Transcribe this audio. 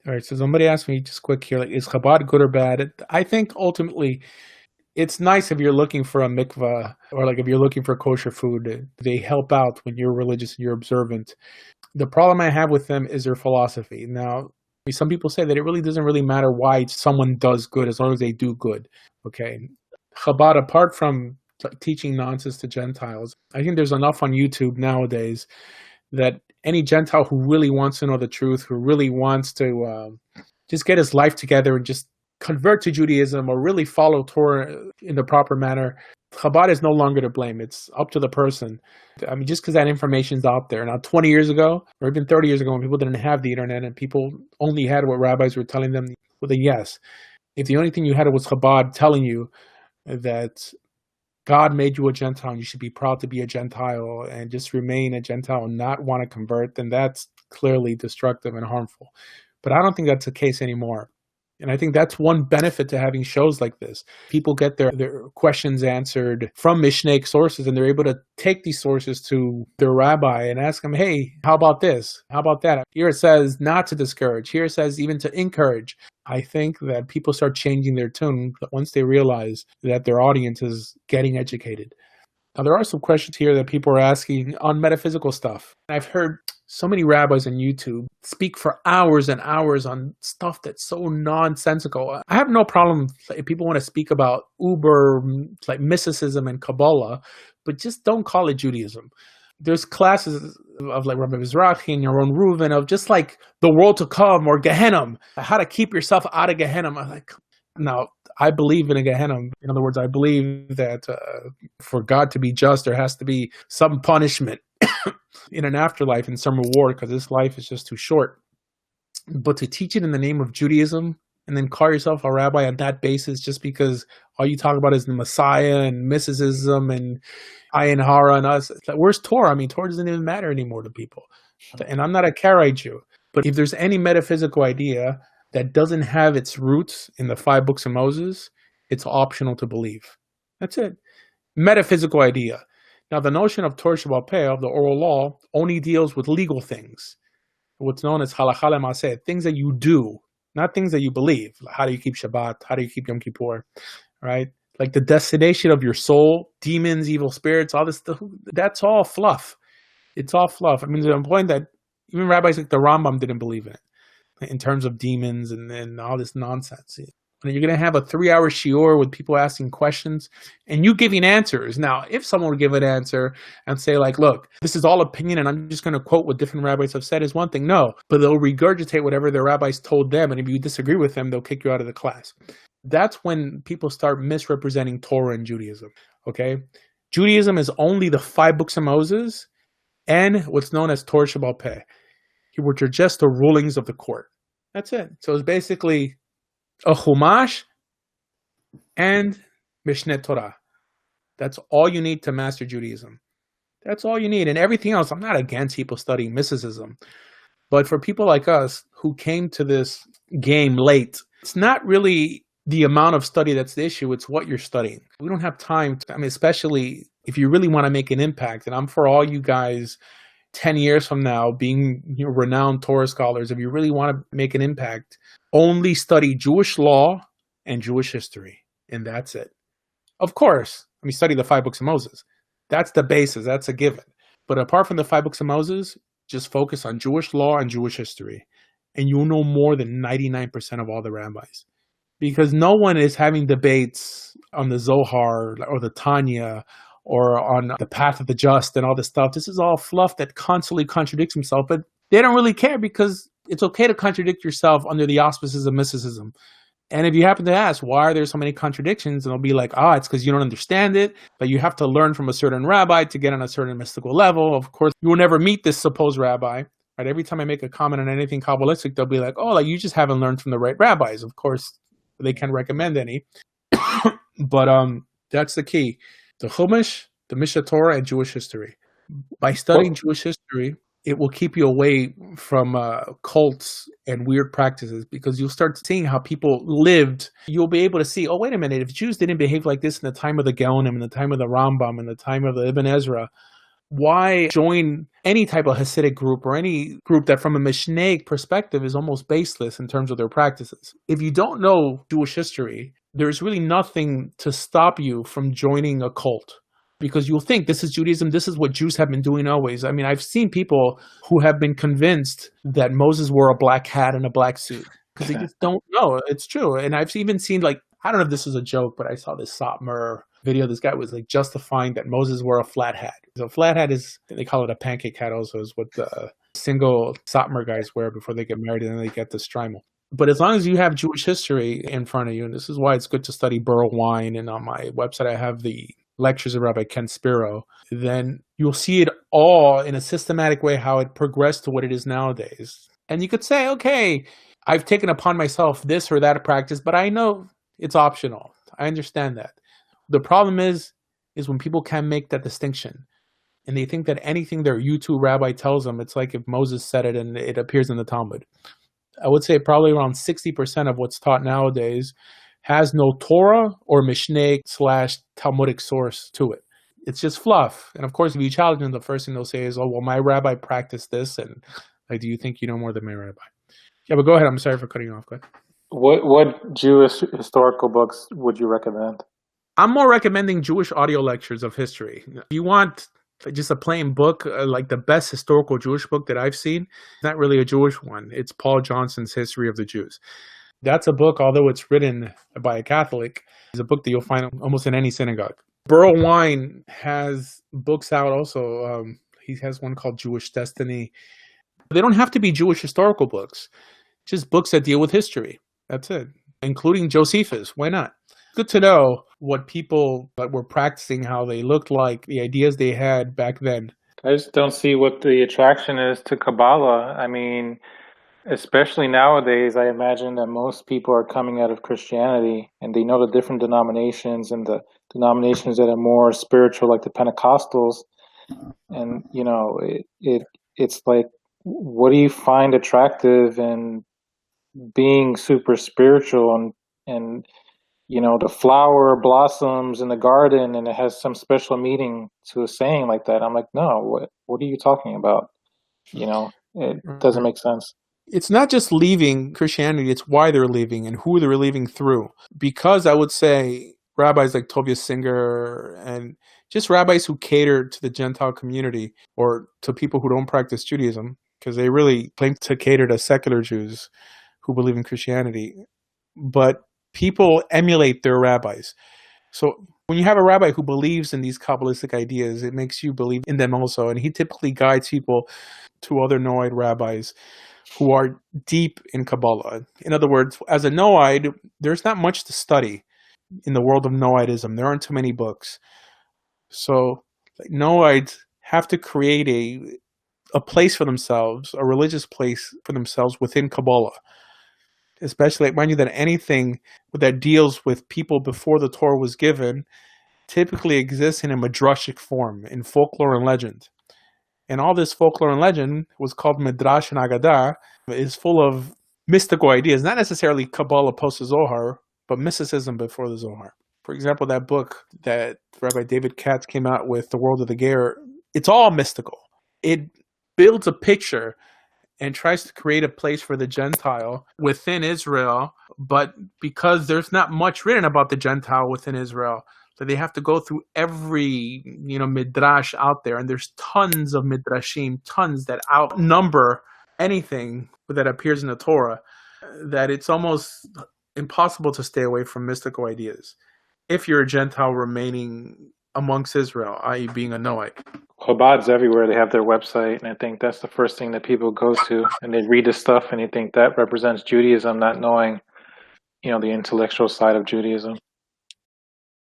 All right, so somebody asked me just quick here, like, is Chabad good or bad? I think ultimately it's nice if you're looking for a mikvah or like if you're looking for kosher food. They help out when you're religious and you're observant. The problem I have with them is their philosophy. Now, some people say that it really doesn't really matter why someone does good as long as they do good. Okay. Chabad, apart from teaching nonsense to Gentiles, I think there's enough on YouTube nowadays that any Gentile who really wants to know the truth, who really wants to just get his life together and just convert to Judaism or really follow Torah in the proper manner, Chabad is no longer to blame. It's up to the person. I mean, just because that information's out there. Now, 20 years ago, or even 30 years ago, when people didn't have the internet and people only had what rabbis were telling them, well, then yes. If the only thing you had was Chabad telling you that God made you a Gentile and you should be proud to be a Gentile and just remain a Gentile and not want to convert, then that's clearly destructive and harmful. But I don't think that's the case anymore. And I think that's one benefit to having shows like this. People get their questions answered from Mishnaic sources, and they're able to take these sources to their rabbi and ask them, hey, how about this? How about that? Here it says not to discourage. Here it says even to encourage. I think that people start changing their tune once they realize that their audience is getting educated. Now, there are some questions here that people are asking on metaphysical stuff. I've heard so many rabbis on YouTube speak for hours and hours on stuff that's so nonsensical. I have no problem if people want to speak about uber, like mysticism and Kabbalah, but just don't call it Judaism. There's classes of like Rabbi Mizrahi and Yaron Reuven of just like the world to come or Gehenna, how to keep yourself out of Gehenna. I'm like, now, I believe in a Gehenna. In other words, I believe that for God to be just, there has to be some punishment in an afterlife and some reward because this life is just too short. But to teach it in the name of Judaism and then call yourself a rabbi on that basis just because all you talk about is the Messiah and mysticism and Ayin Hara and us. It's like, where's Torah? I mean, Torah doesn't even matter anymore to people. And I'm not a Karaite Jew. But if there's any metaphysical idea that doesn't have its roots in the 5 books of Moses, it's optional to believe. That's it. Metaphysical idea. Now, the notion of Torah Sheba'al Peh, of the oral law, only deals with legal things. What's known as halacha lemaseh, things that you do, not things that you believe. How do you keep Shabbat? How do you keep Yom Kippur? Right? Like the destination of your soul, demons, evil spirits, all this stuff, that's all fluff. It's all fluff. I mean, there's a point that even rabbis like the Rambam didn't believe in it, in terms of demons and all this nonsense. And you're going to have a 3-hour shiur with people asking questions and you giving answers. Now, if someone would give an answer and say like, look, this is all opinion and I'm just going to quote what different rabbis have said is one thing. No, but they'll regurgitate whatever their rabbis told them. And if you disagree with them, they'll kick you out of the class. That's when people start misrepresenting Torah and Judaism. Okay. Judaism is only the 5 books of Moses and what's known as Torah Sheba'al Peh, which are just the rulings of the court. That's it. So it's basically a Chumash and Mishneh Torah. That's all you need to master Judaism. That's all you need. And everything else, I'm not against people studying mysticism. But for people like us who came to this game late, it's not really the amount of study that's the issue. It's what you're studying. We don't have time to, I mean, especially if you really want to make an impact. And I'm for all you guys 10 years from now, being renowned Torah scholars, if you really want to make an impact, only study Jewish law and Jewish history. And that's it. Of course, I mean, study the 5 books of Moses. That's the basis. That's a given. But apart from the 5 books of Moses, just focus on Jewish law and Jewish history. And you'll know more than 99% of all the rabbis. Because no one is having debates on the Zohar or the Tanya or on the path of the just and all this stuff. This is all fluff that constantly contradicts himself, but they don't really care because it's okay to contradict yourself under the auspices of mysticism. And if you happen to ask, why are there so many contradictions? And they'll be like, it's because you don't understand it, but you have to learn from a certain rabbi to get on a certain mystical level. Of course, you will never meet this supposed rabbi. Right? Every time I make a comment on anything Kabbalistic, they'll be like, like you just haven't learned from the right rabbis. Of course, they can't recommend any. But that's the key. The Chumash, the Mishneh Torah, and Jewish history. By studying Jewish history, it will keep you away from cults and weird practices because you'll start seeing how people lived. You'll be able to see, wait a minute, if Jews didn't behave like this in the time of the Gaonim, in the time of the Rambam, in the time of the Ibn Ezra, why join any type of Hasidic group or any group that from a Mishnaic perspective is almost baseless in terms of their practices? If you don't know Jewish history, there's really nothing to stop you from joining a cult because you'll think this is Judaism, this is what Jews have been doing always. I mean, I've seen people who have been convinced that Moses wore a black hat and a black suit because they just don't know. It's true. And I've even seen, like, I don't know if this is a joke, but I saw this Satmar video. This guy was like justifying that Moses wore a flat hat. So a flat hat is, they call it a pancake hat also, is what the single Satmar guys wear before they get married and then they get the strimal. But as long as you have Jewish history in front of you, and this is why it's good to study Burl Wine, and on my website I have the lectures of Rabbi Ken Spiro, then you'll see it all in a systematic way how it progressed to what it is nowadays. And you could say, okay, I've taken upon myself this or that practice, but I know it's optional. I understand that. The problem is when people can't make that distinction and they think that anything their YouTube rabbi tells them, it's like if Moses said it and it appears in the Talmud. I would say probably around 60% of what's taught nowadays has no Torah or Mishnah/Talmudic source to it. It's just fluff. And of course, if you challenge them, the first thing they'll say is, oh, well, my rabbi practiced this. And like, do you think you know more than my rabbi? Yeah, but go ahead. I'm sorry for cutting you off. Go ahead. What Jewish historical books would you recommend? I'm more recommending Jewish audio lectures of history. If you want just a plain book, like the best historical Jewish book that I've seen, it's not really a Jewish one. It's Paul Johnson's History of the Jews. That's a book, although it's written by a Catholic, is a book that you'll find almost in any synagogue. Burl Wine has books out also. He has one called Jewish Destiny. They don't have to be Jewish historical books, just books that deal with history. That's it, including Josephus. Why not? Good to know what people that were practicing, how they looked like, the ideas they had back then. I just don't see what the attraction is to Kabbalah. I mean, especially nowadays, I imagine that most people are coming out of Christianity and they know the different denominations and the denominations that are more spiritual, like the Pentecostals. And, you know, it's like, what do you find attractive in being super spiritual and you know, the flower blossoms in the garden and it has some special meaning to a saying like that? I'm like, no, what are you talking about? You know, it doesn't make sense. It's not just leaving Christianity, it's why they're leaving and who they're leaving through. Because I would say rabbis like Tovia Singer and just rabbis who cater to the Gentile community or to people who don't practice Judaism, because they really claim to cater to secular Jews who believe in Christianity. But people emulate their rabbis. So when you have a rabbi who believes in these Kabbalistic ideas, it makes you believe in them also. And he typically guides people to other Noahide rabbis who are deep in Kabbalah. In other words, as a Noahide, there's not much to study in the world of Noahidism. There aren't too many books. So Noahides have to create a place for themselves, a religious place for themselves within Kabbalah. Especially, mind you, that anything that deals with people before the Torah was given typically exists in a midrashic form, in folklore and legend. And all this folklore and legend was called Midrash and Agadah, is full of mystical ideas, not necessarily Kabbalah post the Zohar, but mysticism before the Zohar. For example, that book that Rabbi David Katz came out with, The World of the Ger, it's all mystical. It builds a picture and tries to create a place for the Gentile within Israel, but because there's not much written about the Gentile within Israel, so they have to go through every, midrash out there, and there's tons of midrashim, tons that outnumber anything that appears in the Torah, that it's almost impossible to stay away from mystical ideas if you're a Gentile remaining amongst Israel, i.e. being a Noahide. Chabad's everywhere. They have their website, and I think that's the first thing that people go to, and they read this stuff, and they think that represents Judaism, not knowing, the intellectual side of Judaism.